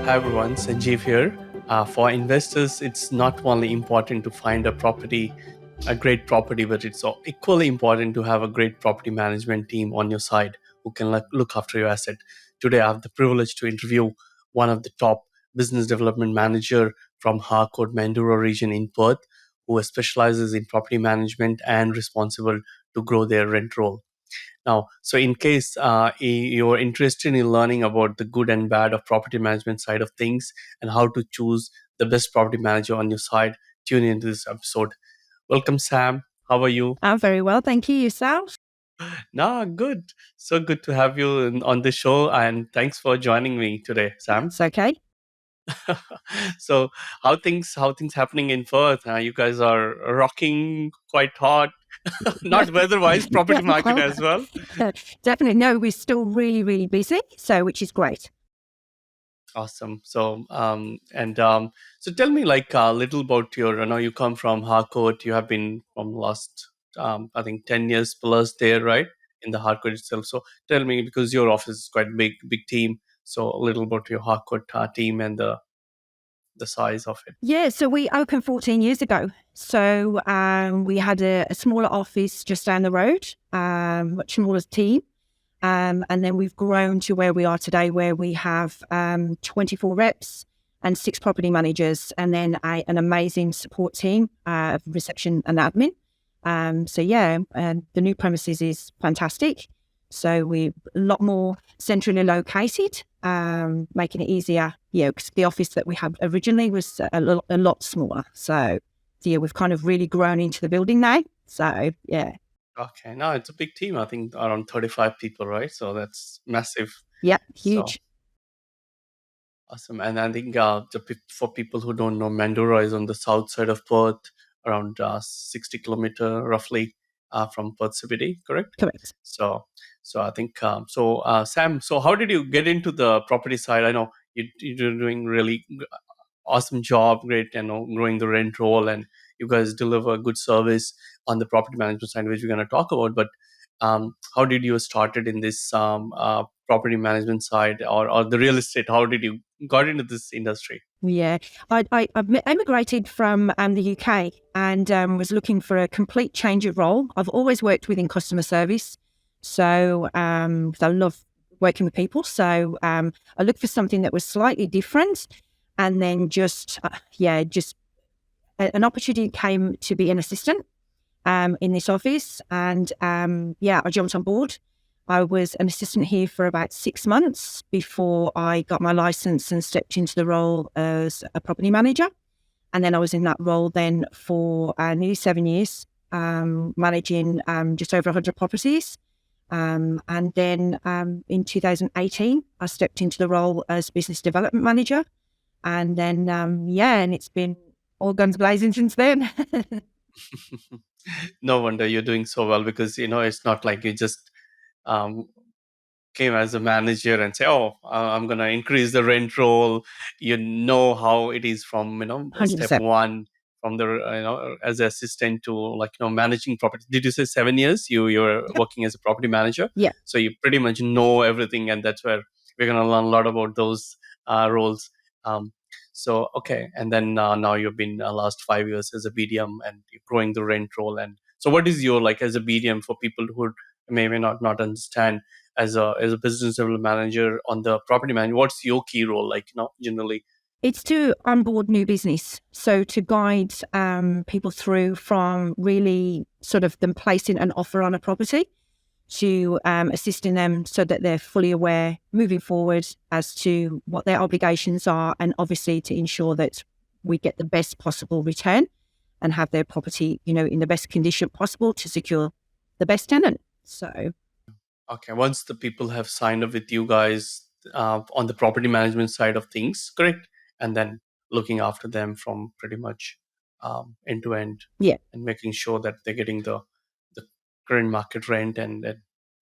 Hi everyone, Sanjeev here. For investors, it's not only important to find a great property, but it's equally important to have a great property management team on your side who can look after your asset. Today, I have the privilege to interview one of the top business development manager from Harcourts Mandurah region in Perth, who specializes in property management and responsible to grow their rent roll. Now, so in case you're interested in learning about the good and bad of property management side of things and how to choose the best property manager on your side, tune into this episode. Welcome, Sam. How are you? I'm very well, thank you. Yourself? Nah, good. So good to have you on the show, and thanks for joining me today, Sam. It's okay. So, how things happening in Perth? You guys are rocking quite hot, not weather-wise, property market Well, as well. definitely. No, we're still really, really busy, which is great. Awesome. So tell me like a little about your. I know you come from Harcourt. You have been from last, I think 10 years plus there, right? In the Harcourt itself. So tell me because your office is quite big team. So a little about your Harcourt team and the size of it. Yeah, so we opened 14 years ago. So we had a smaller office just down the road, much smaller team. And then we've grown to where we are today, where we have 24 reps and 6 property managers, and then an amazing support team of reception and admin. The new premises is fantastic. So we're a lot more centrally located, making it easier. Yeah, because the office that we had originally was a lot smaller. So yeah, we've kind of really grown into the building now. So yeah. Okay, now it's a big team. I think around 35 people, right? So that's massive. Yeah, So huge. awesome. And I think for people who don't know, Mandurah is on the south side of Perth, around 60 kilometer roughly from Perth CBD, correct? Correct. So, so I think, Sam, so how did you get into the property side? I know you're doing really awesome job, great, growing the rent roll, and you guys deliver good service on the property management side, which we're going to talk about. But how did you started in this property management side or the real estate? How did you got into this industry? Yeah, I emigrated from the UK and was looking for a complete change of role. I've always worked within customer service, so 'cause I love working with people. So I looked for something that was slightly different, and then an opportunity came to be an assistant in this office, and I jumped on board. I was an assistant here for about 6 months before I got my license and stepped into the role as a property manager. And then I was in that role then for nearly 7 years, managing just over 100 properties. And then in 2018, I stepped into the role as business development manager. And then, and it's been all guns blazing since then. No wonder you're doing so well because it's not like you just um, came as a manager and say, "Oh, I'm gonna increase the rent roll." You know how it is from step 100%. one, from the as an assistant to like managing property. Did you say 7 years? You're Yep. working as a property manager, Yeah. so you pretty much know everything, and that's where we're gonna learn a lot about those roles. Um, so okay, and then now you've been last 5 years as a BDM and you're growing the rent roll. And so, what is your like as a BDM for people who may not understand? As a business development manager on the property manager, what's your key role like generally? It's to onboard new business. So to guide people through from really sort of them placing an offer on a property to assisting them so that they're fully aware moving forward as to what their obligations are, and obviously to ensure that we get the best possible return and have their property, in the best condition possible to secure the best tenant. So Okay, once the people have signed up with you guys on the property management side of things, correct, and then looking after them from pretty much end to end, yeah, and making sure that they're getting the current market rent and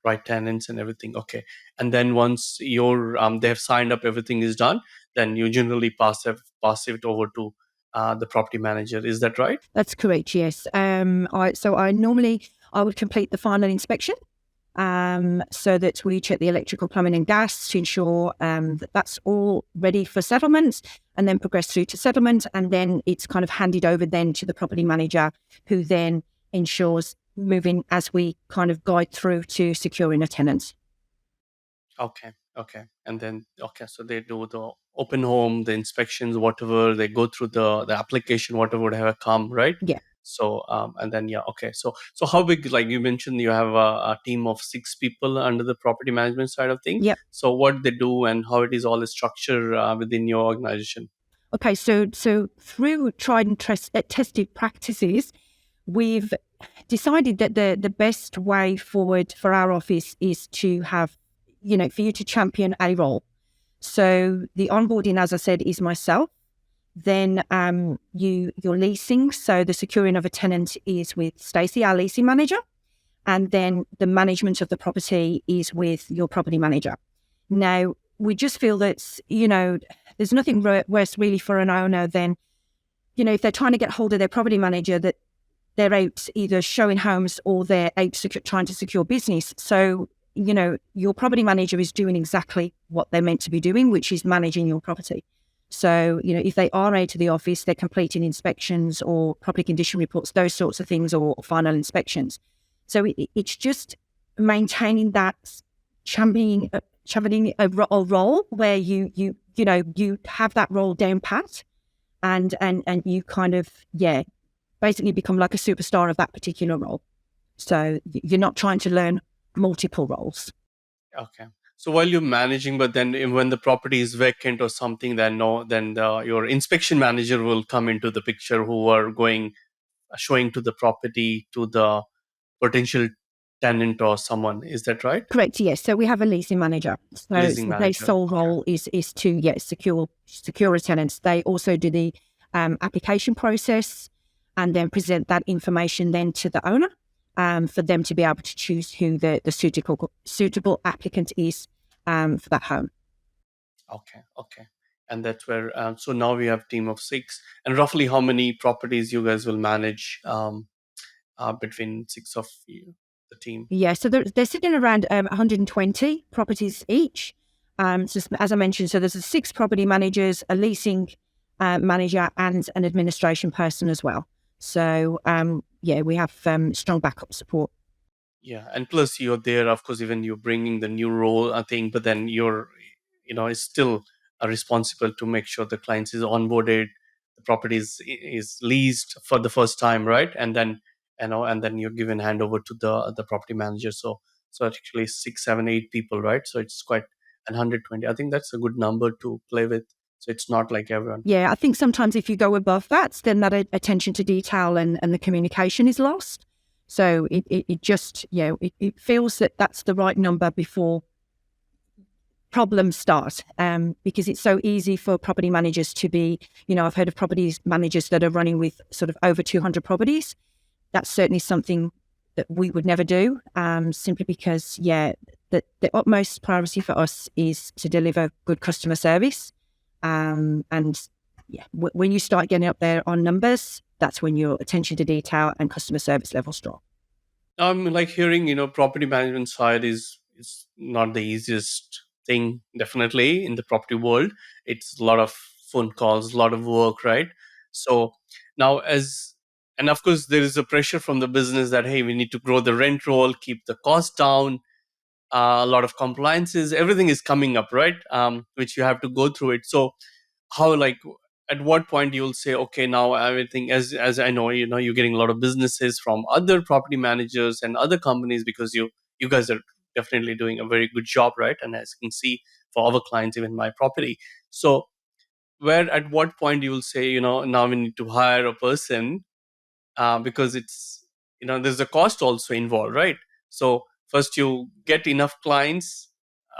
right tenants and everything. Okay, and then once they have signed up, everything is done, then you generally pass it over to the property manager. Is that right? that's correct. Yes. I would complete the final inspection. so that we check the electrical, plumbing and gas to ensure that that's all ready for settlement, and then progress through to settlement. And then it's kind of handed over then to the property manager, who then ensures moving as we kind of guide through to securing a tenant. Okay, okay. And then, okay, so they do the open home, the inspections, whatever, they go through the application, whatever would have come, right? Yeah. So, and then, yeah, okay. So how big, like you mentioned, you have a team of 6 people under the property management side of things. Yep. So what they do and how it is all structured within your organization? Okay, so through tried and tested practices, we've decided that the best way forward for our office is to have, for you to champion a role. So the onboarding, as I said, is myself. Then your leasing, so the securing of a tenant is with Stacey, our leasing manager, and then the management of the property is with your property manager. Now, we just feel that, there's nothing worse really for an owner than, if they're trying to get hold of their property manager, that they're out either showing homes or they're out trying to secure business. So, your property manager is doing exactly what they're meant to be doing, which is managing your property. So, if they are out of the office, they're completing inspections or property condition reports, those sorts of things, or final inspections. So it's just maintaining that championing a role where you have that role down pat, and you kind of, basically become like a superstar of that particular role. So you're not trying to learn multiple roles. Okay. So while you're managing, but then when the property is vacant or something, then no, then your inspection manager will come into the picture, who are going showing to the property to the potential tenant or someone. Is that right? Correct. Yes. So we have a leasing manager. Leasing So their manager. sole Okay. role is to secure a tenant. They also do the application process, and then present that information then to the owner, for them to be able to choose who the suitable applicant is for that home. Okay. Okay. And that's where. So now we have team of 6. And roughly how many properties you guys will manage between 6 of you, the team? Yeah, so they're sitting around 120 properties each. So as I mentioned, so there's 6 property managers, a leasing manager, and an administration person as well. So we have strong backup support. Yeah, and plus you're there, of course, even you're bringing the new role, I think, but then you're, is still responsible to make sure the clients is onboarded, the property is leased for the first time, right? And then, and then you're given handover to the property manager. So actually 6, 7, 8 people, right? So it's quite 120. I think that's a good number to play with. So it's not like everyone. Yeah, I think sometimes if you go above that, then that attention to detail and the communication is lost. So it just, it feels that that's the right number before problems start, because it's so easy for property managers to be, I've heard of property managers that are running with sort of over 200 properties. That's certainly something that we would never do, simply because, the utmost priority for us is to deliver good customer service. And when you start getting up there on numbers, that's when your attention to detail and customer service levels drop. Like hearing, property management side is not the easiest thing, definitely in the property world. It's a lot of phone calls, a lot of work, right? So now and of course there is a pressure from the business that, hey, we need to grow the rent roll, keep the cost down, a lot of compliances, everything is coming up, right? Which you have to go through it. So how, like, at what point you'll say, okay, now everything, as I know, you're getting a lot of businesses from other property managers and other companies, because you guys are definitely doing a very good job, right? And as you can see, for our clients, even my property. So where, at what point you will say, now we need to hire a person, because it's, there's a cost also involved, right? So first you get enough clients,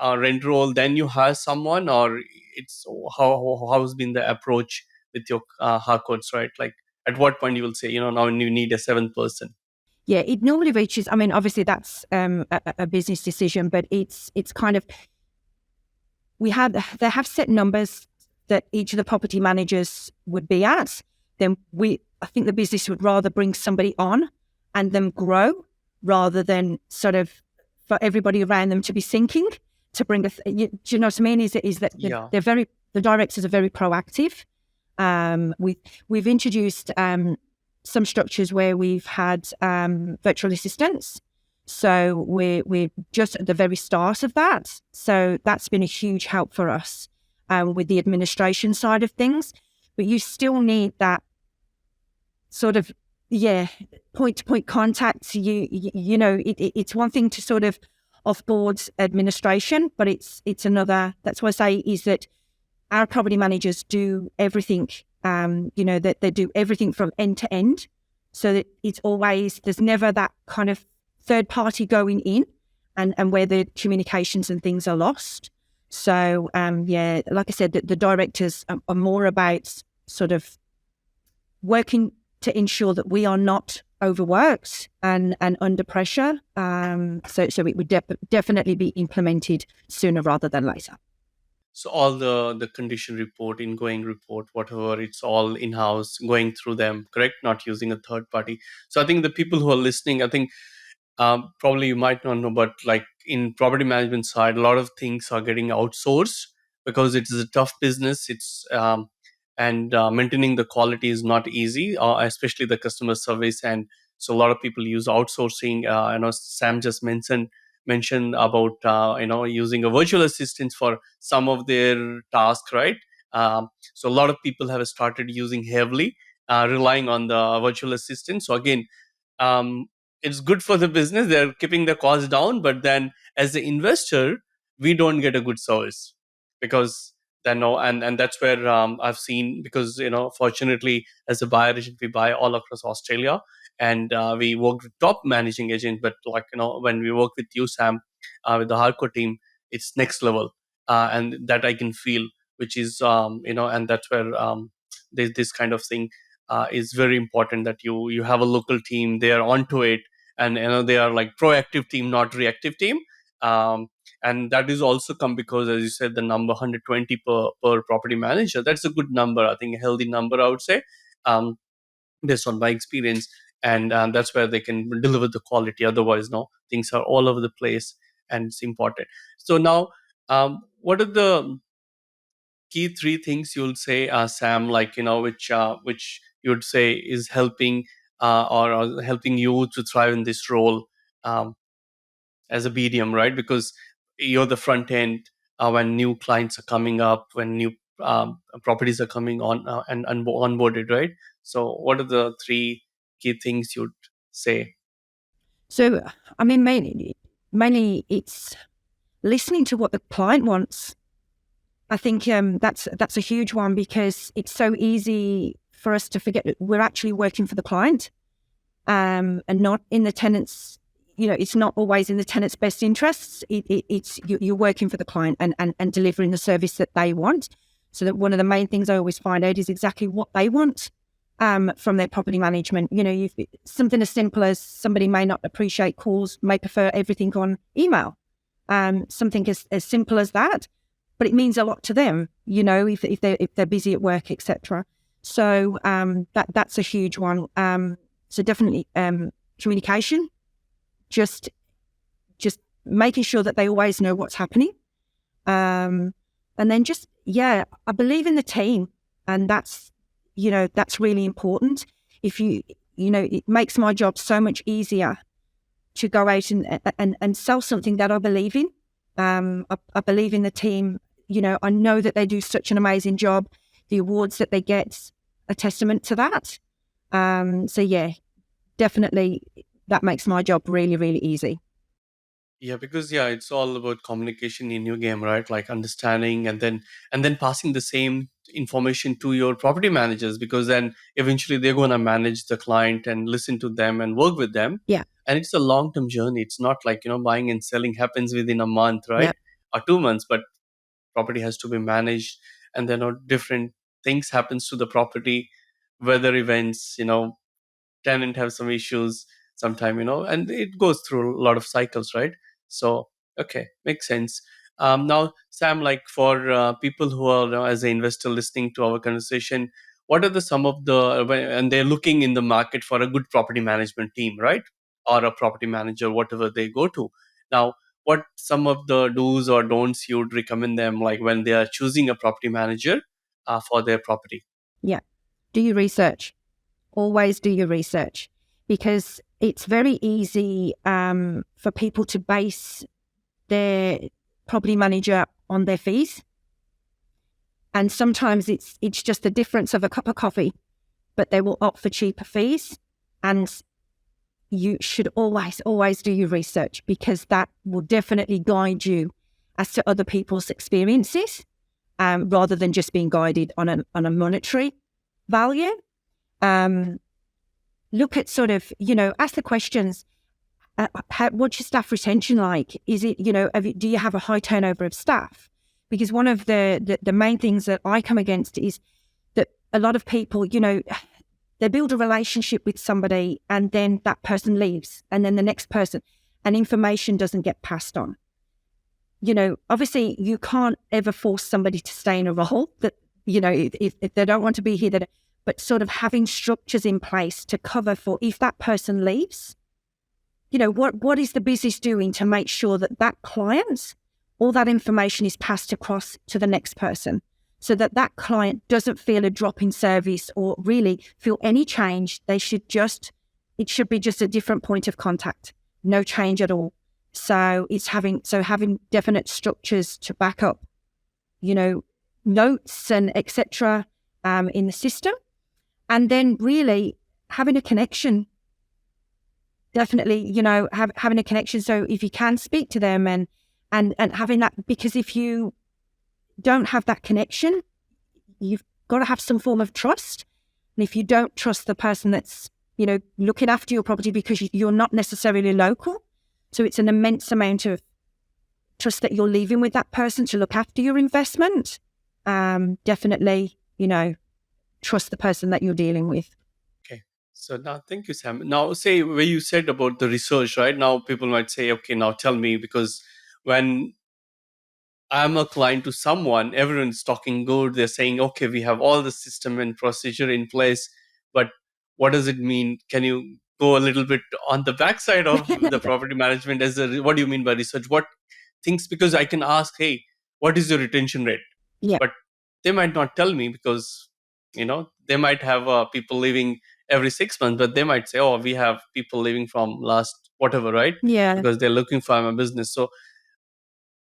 rent roll, then you hire someone, or it's how's been the approach with your Harcourts, right? Like, at what point you will say, now you need a 7th person? Yeah, it normally reaches, I mean, obviously that's a business decision, but it's kind of, they have set numbers that each of the property managers would be at. Then I think the business would rather bring somebody on and them grow, rather than sort of for everybody around them to be sinking to bring us. Do you know what I mean? Is that Yeah. the directors are very proactive. We've introduced some structures where we've had virtual assistants. So we're just at the very start of that. So that's been a huge help for us with the administration side of things. But you still need that sort of point to point contact. You know, it's one thing to sort of offboard administration, but it's another. That's what I say is that our property managers do everything. You know, that they do everything from end to end, so that it's always, there's never that kind of third party going in and where the communications and things are lost. So like I said, the directors are more about sort of working to ensure that we are not overworked and under pressure. So it would definitely be implemented sooner rather than later. So all the condition report, ingoing report, whatever, it's all in house, going through them, correct? Not using a third party. So I think the people who are listening, I think probably you might not know, but like in property management side, a lot of things are getting outsourced because it is a tough business. It's and maintaining the quality is not easy, especially the customer service. And so a lot of people use outsourcing. I know Sam just mentioned about using a virtual assistant for some of their tasks, right? So a lot of people have started using heavily, relying on the virtual assistant. So again, um, it's good for the business, they're keeping the cost down, but then as the investor we don't get a good service because then no, and that's where I've seen, because fortunately as a buyer agent we buy all across Australia, and we work with top managing agent, but like when we work with you, Sam, with the hardcore team, it's next level, and that I can feel, which is and that's where there's this kind of thing is very important, that you have a local team, they are onto it, and they are like proactive team, not reactive team. um, and that is also come because, as you said, the number 120 per property manager, that's a good number, I think a healthy number, I would say, um, based on my experience. And that's where they can deliver the quality, otherwise no, things are all over the place, and it's important. So now, what are the key three things you'll say, Sam, like which you'd say is helping, or helping you to thrive in this role, um, as a BDM, right? Because you're the front end, when new clients are coming up, when new properties are coming on, and onboarded, right? So what are the three key things you'd say? So I mean, mainly it's listening to what the client wants. I think that's a huge one, because it's so easy for us to forget that we're actually working for the client, and not in the tenant's. You know, it's not always in the tenant's best interests. It's you're working for the client and delivering the service that they want. So that one of the main things I always find out is exactly what they want from their property management. You know, something as simple as somebody may not appreciate calls, may prefer everything on email. Something as simple as that, but it means a lot to them. You know, if they're busy at work, etc. So that's a huge one. So definitely communication, just making sure that they always know what's happening, and then I believe in the team, and that's really important. If it makes my job so much easier to go out and sell something that I believe in. I believe in the team. You know, I know that they do such an amazing job. The awards that they get a testament to that. So yeah, definitely that makes my job really, really easy. Yeah, because yeah, it's all about communication in your game, right? Like understanding, and then passing the same information to your property managers, because then eventually they're gonna manage the client and listen to them and work with them. Yeah. And it's a long term journey. It's not like buying and selling happens within a month, right? Yeah. Or 2 months, but property has to be managed, and then different things happens to the property, weather events, tenant have some issues sometime, and it goes through a lot of cycles, right? So okay, makes sense. Now, Sam, like for people who are as an investor listening to our conversation, what are the some of the and they're looking in the market for a good property management team, right? Or a property manager, whatever they go to. Now, what some of the do's or don'ts you would recommend them, like when they are choosing a property manager for their property? Yeah. Do your research. Always do your research, because it's very easy for people to base their property manager on their fees. And sometimes it's just the difference of a cup of coffee, but they will opt for cheaper fees. And you should always do your research, because that will definitely guide you as to other people's experiences, rather than just being guided on a monetary value. Look at sort of, ask the questions. What's your staff retention like? Is it, do you have a high turnover of staff? Because one of the main things that I come against is that a lot of people, they build a relationship with somebody and then that person leaves, and then the next person, and information doesn't get passed on. Obviously you can't ever force somebody to stay in a role that, if they don't want to be here, but sort of having structures in place to cover for if that person leaves, what is the business doing to make sure that that client, all that information is passed across to the next person, so that that client doesn't feel a drop in service or really feel any change. It should be just a different point of contact, no change at all. So having definite structures to back up, notes and etc. In the system, and then really having a connection. Definitely, having a connection. So if you can speak to them and having that, because if you don't have that connection, you've got to have some form of trust. And if you don't trust the person that's, looking after your property, because you're not necessarily local, so it's an immense amount of trust that you're leaving with that person to look after your investment. Definitely, trust the person that you're dealing with. Okay. So now, thank you, Sam. Now, say where you said about the research, right? Now, people might say, okay, now tell me, because when I'm a client to someone, everyone's talking good. They're saying, okay, we have all the system and procedure in place, but what does it mean? Can you go a little bit on the backside of the property management? What do you mean by research? What things? Because I can ask, hey, what is your retention rate? Yeah. But they might not tell me, because they might have people leaving every 6 months, but they might say, oh, we have people leaving from last whatever, right? Yeah. Because they're looking for my business. So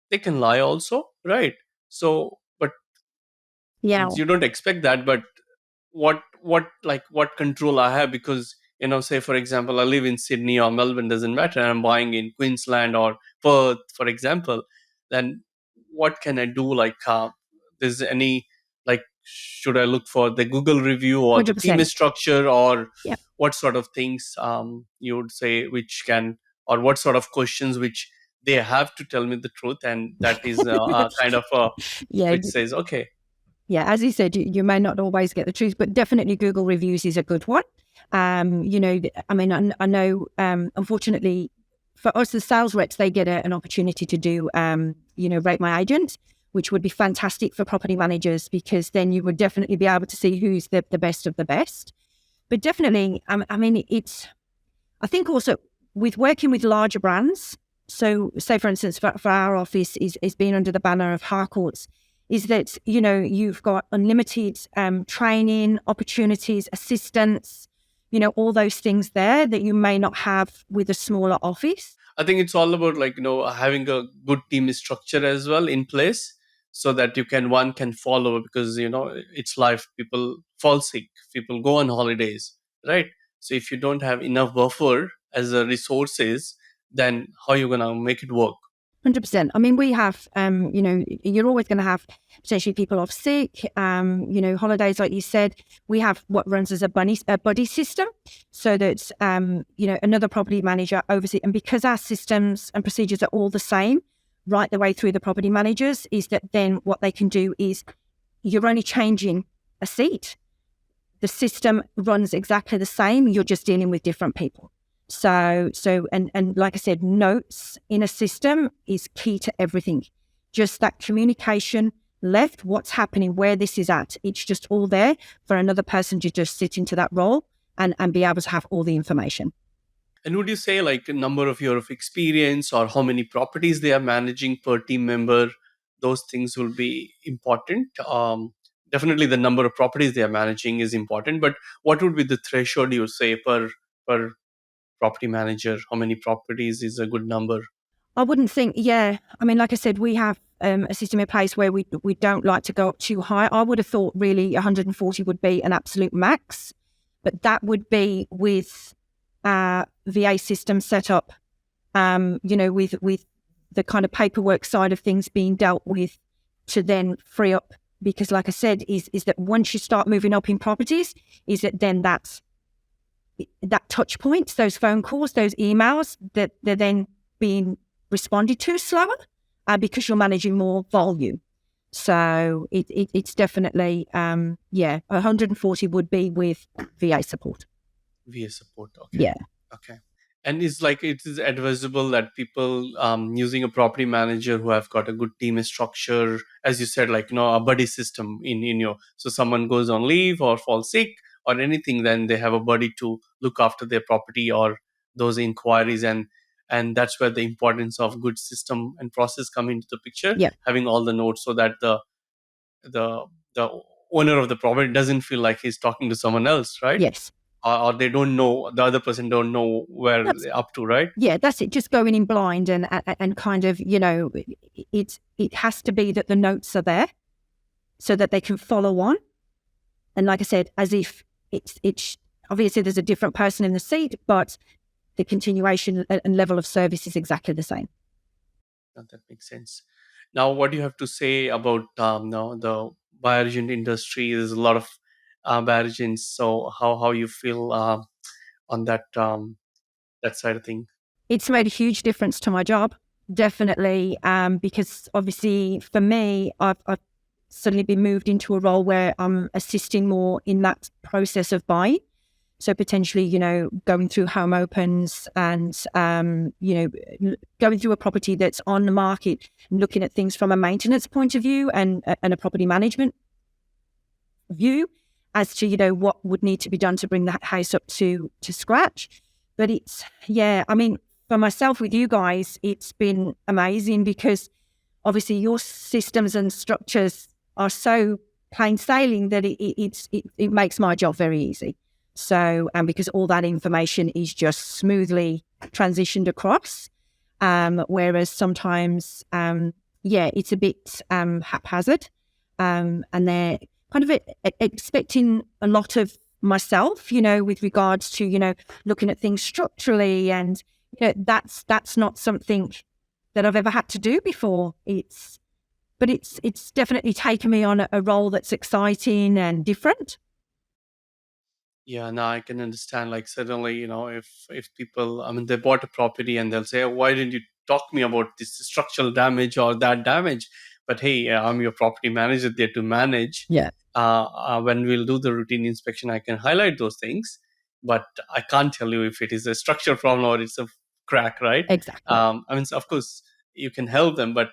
they can lie also, right? So, but Yeah. since you don't expect that, but what control I have? Because say for example, I live in Sydney or Melbourne, doesn't matter, and I'm buying in Queensland or Perth, for example, then what can I do? Like, there's any, like, should I look for the Google review or the team 100%. structure, or Yeah. what sort of things you would say which can, or what sort of questions which they have to tell me the truth, and that is a kind of Yeah. which says, okay. Yeah, as you said, you may not always get the truth, but definitely Google reviews is a good one. I mean, I know, unfortunately, for us as sales reps, they get an opportunity to do, rate my agent, which would be fantastic for property managers, because then you would definitely be able to see who's the best of the best. But definitely, I mean, I think also with working with larger brands, so say for instance, for our office is being under the banner of Harcourts, is that, you've got unlimited training, opportunities, assistance, all those things there that you may not have with a smaller office. I think it's all about, like, having a good team structure as well in place, so that one can follow, because it's life. People fall sick, people go on holidays, right? So if you don't have enough buffer as a resources, then how you gonna make it work? 100%. I mean, we have, you're always going to have potentially people off sick, holidays, like you said. We have what runs as a buddy system, so that, another property manager oversees. And because our systems and procedures are all the same right the way through the property managers, is that then what they can do is you're only changing a seat. The system runs exactly the same. You're just dealing with different people. So like I said, notes in a system is key to everything. Just that communication left, what's happening, where this is at. It's just all there for another person to just sit into that role and be able to have all the information. And would you say like a number of year of experience or how many properties they are managing per team member? Those things will be important. Definitely, the number of properties they are managing is important. But what would be the threshold you say per property manager? How many properties is a good number? I wouldn't think, yeah. I mean, like I said, we have a system in place where we don't like to go up too high. I would have thought really 140 would be an absolute max, but that would be with VA system set up, with the kind of paperwork side of things being dealt with to then free up. Because like I said, is that once you start moving up in properties, is that then that touch points, those phone calls, those emails, that they're then being responded to slower because you're managing more volume. So it's definitely, 140 would be with VA support. VA support. Okay. Yeah. Okay. And it's like it is advisable that people using a property manager who have got a good team structure, as you said, like a buddy system in your. So someone goes on leave or falls sick or anything, then they have a buddy to look after their property or those inquiries, and that's where the importance of good system and process come into the picture. Yeah. Having all the notes so that the the owner of the property doesn't feel like he's talking to someone else, right? Yes. Or they don't know, the other person don't know where That's they're up to, right? Yeah, that's it. Just going in blind and kind of, it has to be that the notes are there so that they can follow on. And like I said, as if it's obviously there's a different person in the seat, but the continuation and level of service is exactly the same. That makes sense. Now, what do you have to say about now the buyer agent industry? There's a lot of buyer agents. So how you feel on that side of things? It's made a huge difference to my job, definitely, because obviously for me, I've suddenly been moved into a role where I'm assisting more in that process of buying. So potentially, going through home opens and, going through a property that's on the market and looking at things from a maintenance point of view and a property management view as to, what would need to be done to bring that house up to scratch. But I mean, for myself with you guys, it's been amazing because obviously your systems and structures are so plain sailing that it makes my job very easy. So, because all that information is just smoothly transitioned across, whereas sometimes, it's a bit haphazard, and they're kind of expecting a lot of myself, with regards to, looking at things structurally, and that's not something that I've ever had to do before. It's definitely taken me on a role that's exciting and different. Yeah, now I can understand. Like suddenly, if people, I mean, they bought a property and they'll say, "Why didn't you talk me about this structural damage or that damage?" But hey, I'm your property manager there to manage. Yeah, When we'll do the routine inspection, I can highlight those things, but I can't tell you if it is a structural problem or it's a crack, right? exactly. I mean, so of course, you can help them, but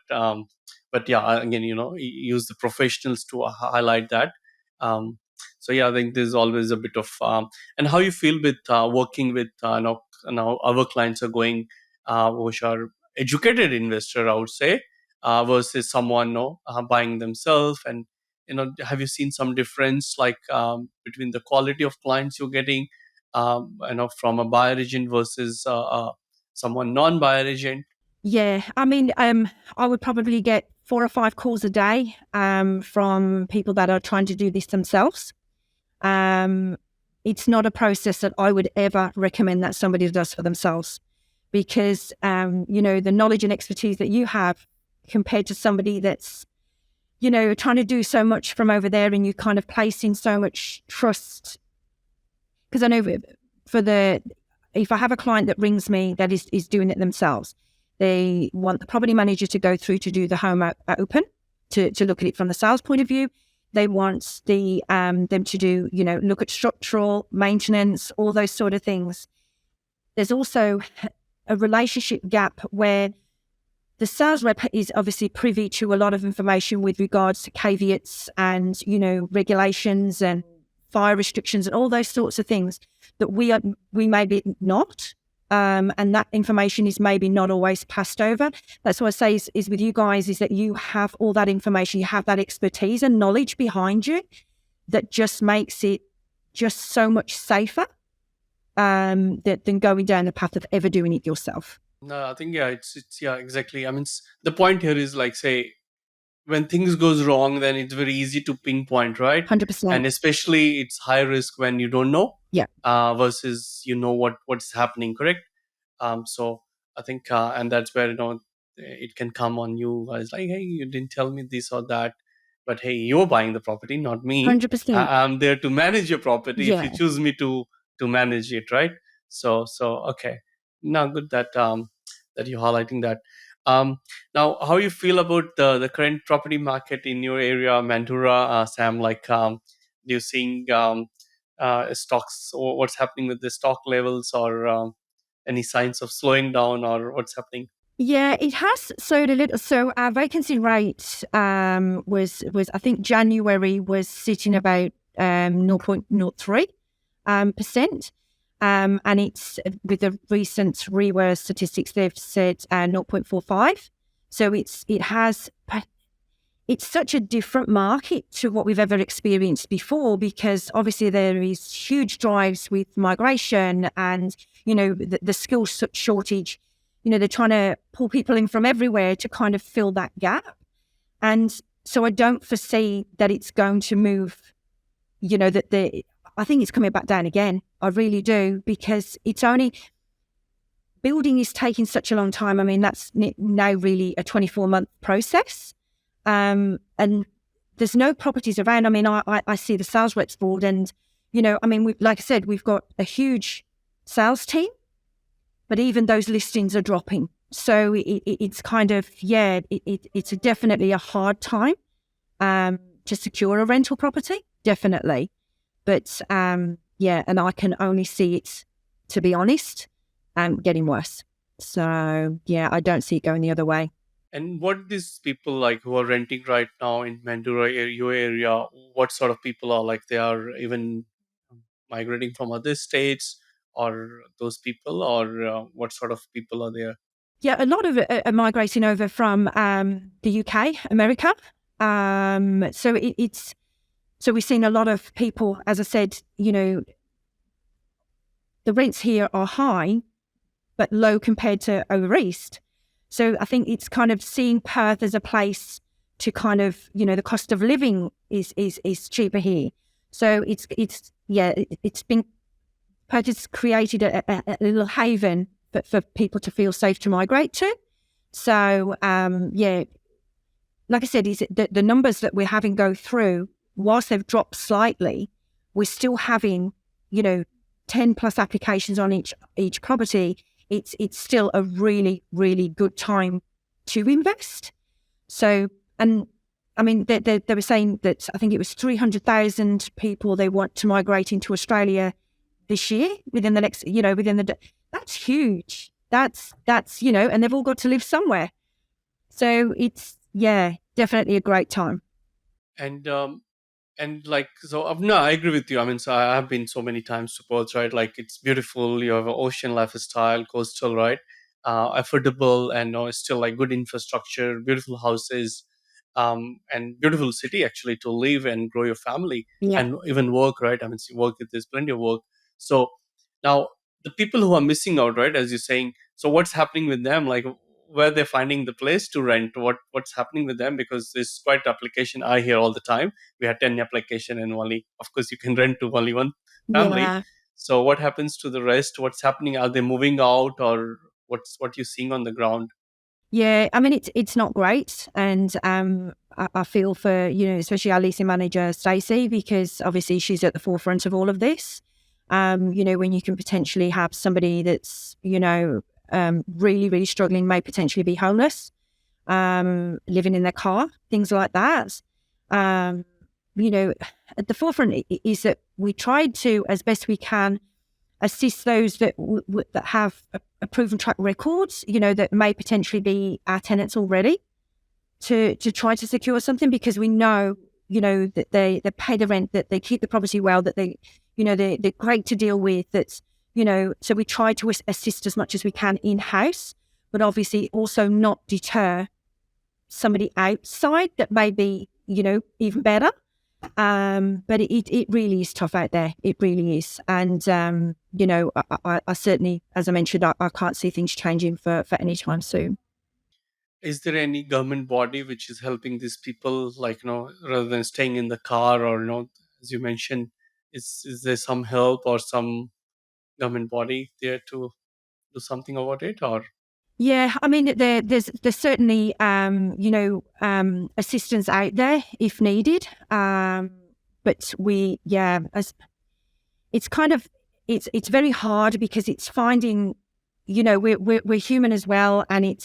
yeah, again, use the professionals to highlight that. Um, so yeah, I think there's always a bit of and how you feel with working with now our clients are going which are educated investor, I would say, versus someone buying themselves. And have you seen some difference like between the quality of clients you're getting from a buyer agent versus someone non-buyer agent? Yeah, I mean, I would probably get 4 or 5 calls a day from people that are trying to do this themselves. Um, it's not a process that I would ever recommend that somebody does for themselves because, the knowledge and expertise that you have compared to somebody that's, trying to do so much from over there, and you kind of placing so much trust. Because I know if I have a client that rings me that is doing it themselves, they want the property manager to go through to do the home open, to look at it from the sales point of view. They want them to do, look at structural maintenance, all those sort of things. There's also a relationship gap where the sales rep is obviously privy to a lot of information with regards to caveats and, regulations and fire restrictions and all those sorts of things that we may be not. And that information is maybe not always passed over. That's what I say is with you guys is that you have all that information, you have that expertise and knowledge behind you that just makes it just so much safer than going down the path of ever doing it yourself. No, I think yeah, it's yeah, exactly. I mean, the point here is like say when things goes wrong, then it's very easy to pinpoint, right? 100%. And especially it's high risk when you don't know, Yeah. versus you know what's happening, correct? So I think, and that's where it can come on you as like, hey, you didn't tell me this or that, but hey, you're buying the property, not me. 100%. I'm there to manage your property if you Yeah. choose me to manage it, right? So okay, now good that you're highlighting that. Um, Now, how you feel about the current property market in your area, Mandurah, Sam? Like, do you seeing stocks, or what's happening with the stock levels, or any signs of slowing down, or what's happening? Yeah, it has slowed a little. So our vacancy rate was I think January was sitting about 0.03 percent. And it's with the recent REWA statistics, they've said 0.45. So it's such a different market to what we've ever experienced before, because obviously there is huge drives with migration and, the skills shortage. They're trying to pull people in from everywhere to kind of fill that gap. And so I don't foresee that it's going to move, I think it's coming back down again. I really do, because building is taking such a long time. I mean, that's now really a 24-month process. And there's no properties around. I mean, I see the sales reps board and, like I said, we've got a huge sales team, but even those listings are dropping. So it's kind of, it's definitely a hard time to secure a rental property, definitely. But and I can only see it, to be honest, getting worse. So, I don't see it going the other way. And what these people like who are renting right now in Mandurah your area, what sort of people are like? They are even migrating from other states, or those people, or what sort of people are there? Yeah, a lot of it are migrating over from the UK, America. So we've seen a lot of people, as I said, the rents here are high, but low compared to over east. So I think it's kind of seeing Perth as a place to kind of, the cost of living is cheaper here. So it's been, Perth has created a little haven for people to feel safe to migrate to. So, like I said, is the numbers that we're having go through, whilst they've dropped slightly, we're still having, 10 plus applications on each property. It's still a really, really good time to invest. So, and I mean, they were saying that I think it was 300,000 people they want to migrate into Australia this year within the next, that's huge. That's, and they've all got to live somewhere. So it's, definitely a great time. And like, so no, I agree with you. I mean, so I have been so many times to Perth, right? Like, it's beautiful. You have an ocean lifestyle, coastal, right? Affordable, and it's still like good infrastructure, beautiful houses, and beautiful city actually to live and grow your family Yeah. and even work, right? I mean, see, work, there's plenty of work. So now the people who are missing out, right, as you're saying, so what's happening with them? Like, where they're finding the place to rent? What's happening with them? Because there's quite application I hear all the time. We had 10 application, and only, of course, you can rent to only one family. Yeah. So what happens to the rest? What's happening? Are they moving out, or what you're seeing on the ground? Yeah, I mean it's not great, and I feel for especially our leasing manager Stacey, because obviously she's at the forefront of all of this. When you can potentially have somebody that's really really struggling, may potentially be homeless, living in their car, things like that. At the forefront is that we tried to, as best we can, assist those that that have a proven track records, that may potentially be our tenants already, to try to secure something, because we know, that they pay the rent, that they keep the property well, that they're great to deal with, that, So we try to assist as much as we can in-house, but obviously also not deter somebody outside that may be, even better. But it really is tough out there. It really is. And, I certainly, as I mentioned, I can't see things changing for any time soon. Is there any government body which is helping these people, like, rather than staying in the car, or, as you mentioned, is there some help or some government body there to do something about it, or? Yeah, I mean, there's certainly, assistance out there if needed. But it's kind of, it's very hard because it's finding, we're human as well, and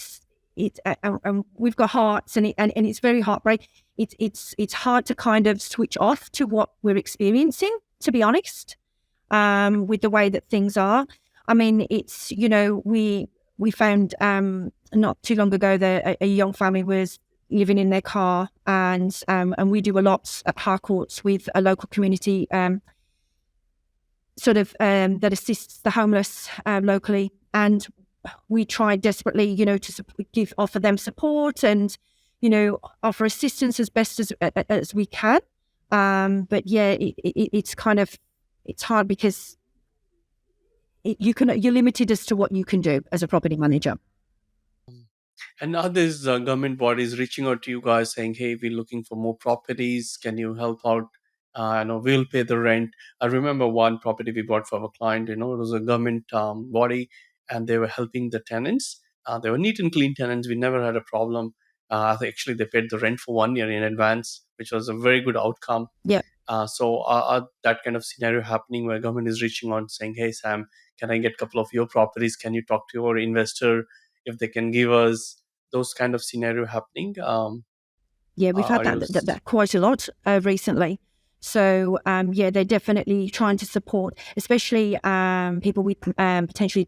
and we've got hearts, and it's very heartbreaking. It's hard to kind of switch off to what we're experiencing, to be honest, with the way that things are. I mean, it's, we found not too long ago that a young family was living in their car, and we do a lot at Harcourts with a local community that assists the homeless locally, and we try desperately, to offer them support and, offer assistance as best as we can. But yeah, it's kind of, it's hard because you're limited as to what you can do as a property manager. And are these government bodies reaching out to you guys saying, hey, we're looking for more properties, can you help out? I know we'll pay the rent. I remember one property we bought for our client, it was a government body, and they were helping the tenants. They were neat and clean tenants. We never had a problem. Actually, they paid the rent for 1 year in advance, which was a very good outcome. Yeah. So are that kind of scenario happening where government is reaching out saying, hey, Sam, can I get a couple of your properties? Can you talk to your investor if they can give us those kind of scenario happening? Yeah, we've had Are you? that quite a lot recently. So, they're definitely trying to support, especially people with potentially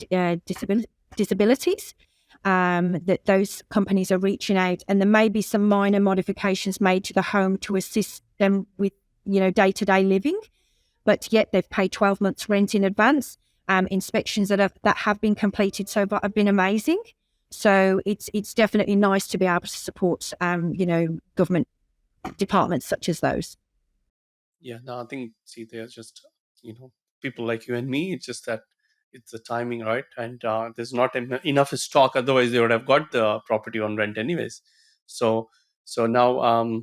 disabilities, that those companies are reaching out, and there may be some minor modifications made to the home to assist them with, day-to-day living, but yet they've paid 12 months rent in advance. Inspections that have been completed so far have been amazing. So it's definitely nice to be able to support, government departments such as those. Yeah, no, I think, see, they're just, people like you and me. It's just that it's the timing, right? And there's not enough stock. Otherwise, they would have got the property on rent anyways. So, now,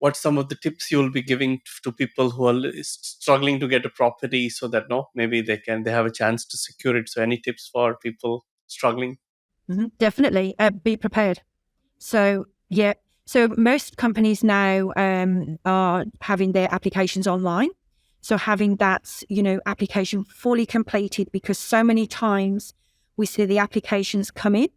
what's some of the tips you'll be giving to people who are struggling to get a property, so that maybe they have a chance to secure it? So, any tips for people struggling? Definitely be prepared. So, yeah. So most companies now are having their applications online. So having that, application fully completed, because so many times we see the applications come in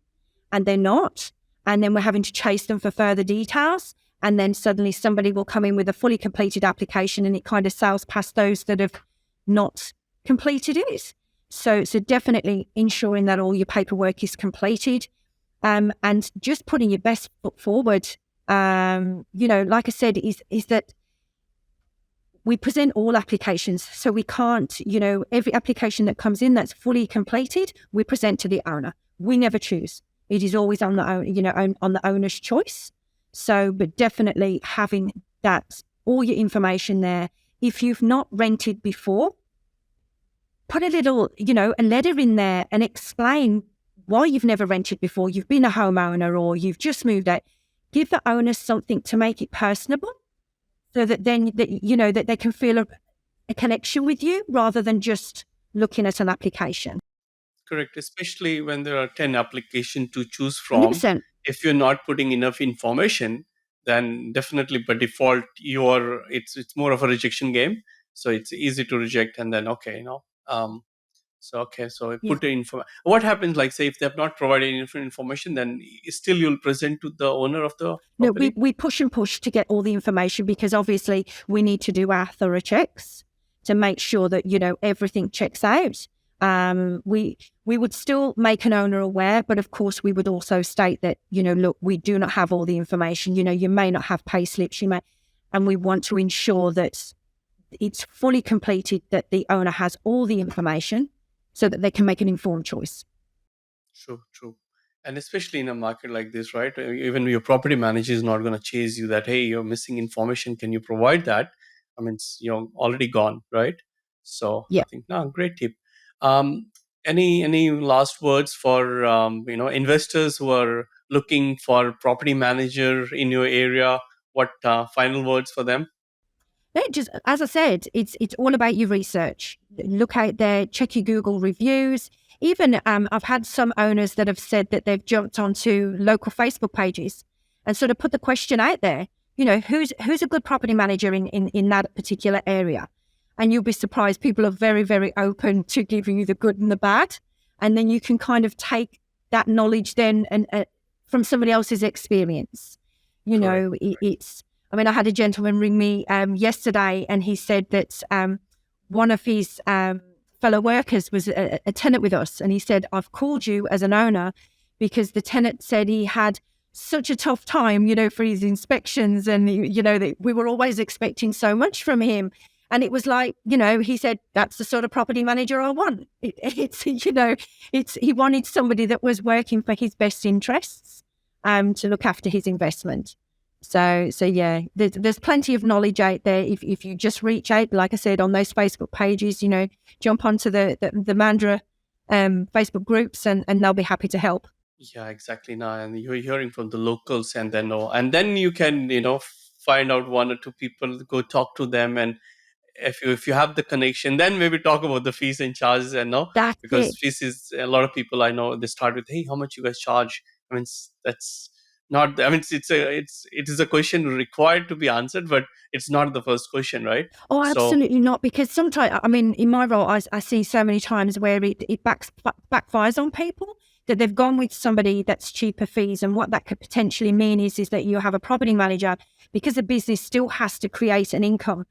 and they're not. And then we're having to chase them for further details. And then suddenly somebody will come in with a fully completed application, and it kind of sails past those that have not completed it. So definitely ensuring that all your paperwork is completed, and just putting your best foot forward. Like I said, is that we present all applications. So we can't, every application that comes in that's fully completed, we present to the owner. We never choose. It is always on the owner's choice. So, but definitely having that, all your information there. If you've not rented before, put a little, a letter in there and explain why you've never rented before. You've been a homeowner or you've just moved out. Give the owner something to make it personable, so that then that they can feel a connection with you rather than just looking at an application. Correct, especially when there are 10 applications to choose from. 100%. If you're not putting enough information, then definitely by default it's more of a rejection game. So it's easy to reject, and then so I Yeah. put the info. What happens, like, say, if they have not provided any information, then still you'll present to the owner of the No, property? we push and push to get all the information, because obviously we need to do our thorough checks to make sure that, everything checks out. We would still make an owner aware, but of course we would also state that, look, we do not have all the information. You may not have pay slips, and we want to ensure that it's fully completed, that the owner has all the information, so that they can make an informed choice. True, true. And especially in a market like this, right? Even your property manager is not going to chase you that, hey, you're missing information. Can you provide that? I mean, you're already gone, right? So I Yeah. think, no, great tip. Um, any last words for investors who are looking for property manager in your area? What final words for them? No, just as I said, it's all about your research. Look out there, check your Google reviews. Even I've had some owners that have said that they've jumped onto local Facebook pages and sort of put the question out there. You know, who's a good property manager in that particular area? And you'll be surprised. People are very, very open to giving you the good and the bad, and then you can kind of take that knowledge then and from somebody else's experience. You Correct. know, it's I mean, I had a gentleman ring me yesterday, and he said that one of his fellow workers was a tenant with us, and he said, "I've called you as an owner because the tenant said he had such a tough time, you know, for his inspections, and you know that we were always expecting so much from him." And it was like, you know, he said, "That's the sort of property manager I want." It's you know, it's he wanted somebody that was working for his best interests, to look after his investment. So yeah, there's plenty of knowledge out there if you just reach out, like I said, on those Facebook pages, you know, jump onto the Mandurah Facebook groups, and they'll be happy to help. Yeah, exactly. Now, and you're hearing from the locals, and then and then you can find out one or two people, go talk to them, and if you have the connection, then maybe talk about the fees and charges, and no, That's it. because fees is a lot of people I know they start with, hey, how much you guys charge? I mean, that's not. I mean, it is a question required to be answered, but it's not the first question, right? Oh, So absolutely not. Because sometimes, I mean, in my role, I see so many times where it backfires on people that they've gone with somebody that's cheaper fees. And what that could potentially mean is that you have a property manager, because the business still has to create an income.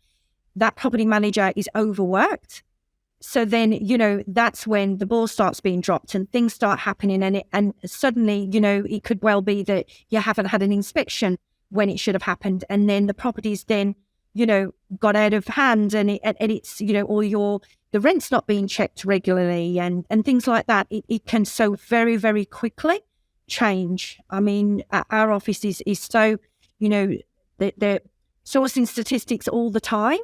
That property manager is overworked. So then, you know, that's when the ball starts being dropped and things start happening. And suddenly, you know, it could well be that you haven't had an inspection when it should have happened. And then the property's then, you know, got out of hand, and it's, you know, the rent's not being checked regularly, and things like that. It can so very, very quickly change. I mean, our office is so, you know, they're sourcing statistics all the time.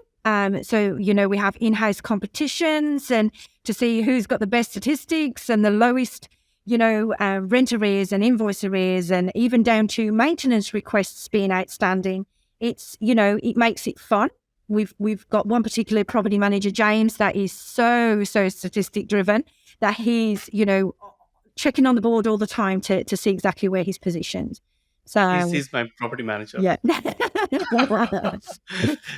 So, you know, we have in-house competitions and to see who's got the best statistics and the lowest, you know, rent arrears and invoice arrears, and even down to maintenance requests being outstanding. It's, you know, it makes it fun. We've got one particular property manager, James, that is so statistic driven, that he's, you know, checking on the board all the time to see exactly where he's positioned. So he's my property manager. yeah.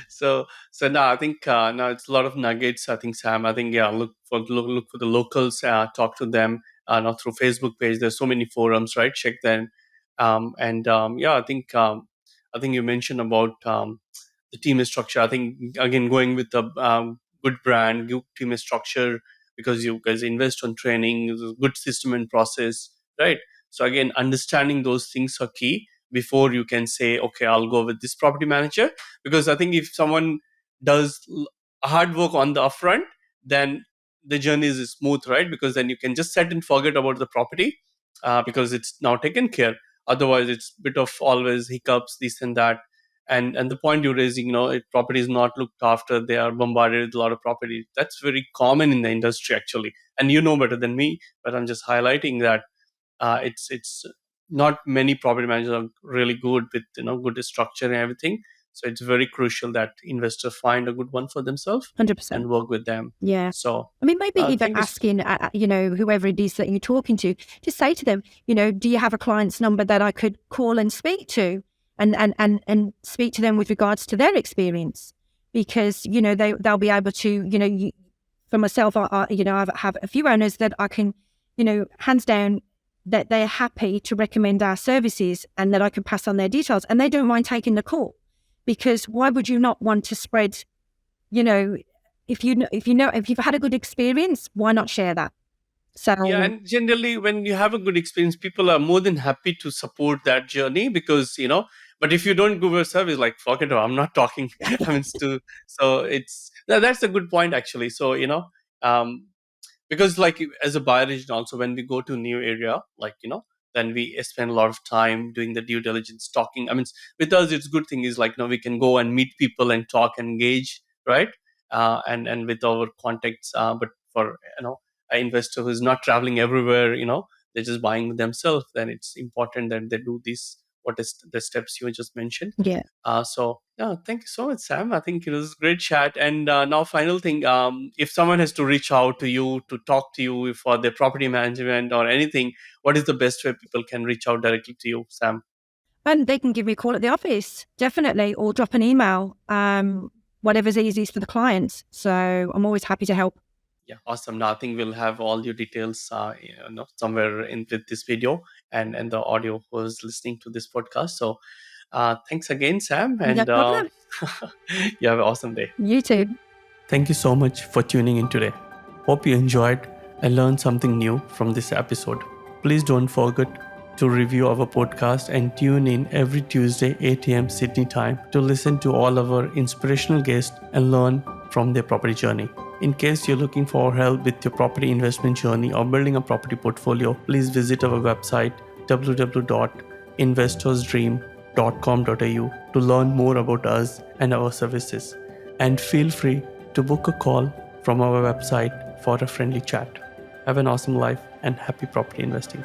So now I think now it's a lot of nuggets. I think, Sam, I think, yeah, look for the locals, talk to them, not through Facebook page. There's so many forums, right? Check them, and yeah, I think you mentioned about the team structure. I think, again, going with a good brand, good team structure, because you guys invest on training, good system and process, right? So again, understanding those things are key before you can say, okay, I'll go with this property manager. Because I think if someone does hard work on the upfront, then the journey is smooth, right? Because then you can just set and forget about the property, because it's now taken care. Otherwise, it's bit of always hiccups, this and that. And the point you're raising, property is not looked after. They are bombarded with a lot of property. That's very common in the industry, actually. And you know better than me, but I'm just highlighting that it's not many property managers are really good with good structure and everything. So it's very crucial that investors find a good one for themselves 100%. and work with them. Yeah. So I mean, maybe even thank you. asking, you know, whoever it is that you're talking to, just say to them, you know, do you have a client's number that I could call and speak to, and speak to them with regards to their experience, because you know they'll be able to, you know, for myself, you know, I have a few owners that I can, you know, hands down that they're happy to recommend our services and that I can pass on their details, and they don't mind taking the call, because why would you not want to spread, you know, if you've had a good experience, why not share that? Yeah, So and generally, when you have a good experience, people are more than happy to support that journey, because But if you don't give a service, like, fuck it, I'm not talking. I mean, so it's that's a good point, actually. So um, because like as a buyer agent also, when we go to new area, like then we spend a lot of time doing the due diligence, talking. I mean, with us it's good thing is like we can go and meet people and talk, engage, right? And with our contacts, but for an investor who's not traveling everywhere, they're just buying themselves, then it's important that they do this, what is the steps you just mentioned. Yeah. So yeah, thank you so much, Sam. I think it was a great chat. And now, final thing: if someone has to reach out to you to talk to you for their property management or anything, what is the best way people can reach out directly to you, Sam? And they can give me a call at the office, definitely, or drop an email, whatever's easiest for the clients. So I'm always happy to help. Yeah, awesome. Now I think we'll have all your details, somewhere in with this video and the audio who's listening to this podcast. So thanks again, Sam, No and problem. you have an awesome day. You too. Thank you so much for tuning in today. Hope you enjoyed and learned something new from this episode. Please don't forget to review our podcast and tune in every Tuesday 8 a.m. Sydney time to listen to all our inspirational guests and learn from their property journey. In case you're looking for help with your property investment journey or building a property portfolio, please visit our website www.investorsdream.com.au to learn more about us and our services. And feel free to book a call from our website for a friendly chat. Have an awesome life and happy property investing.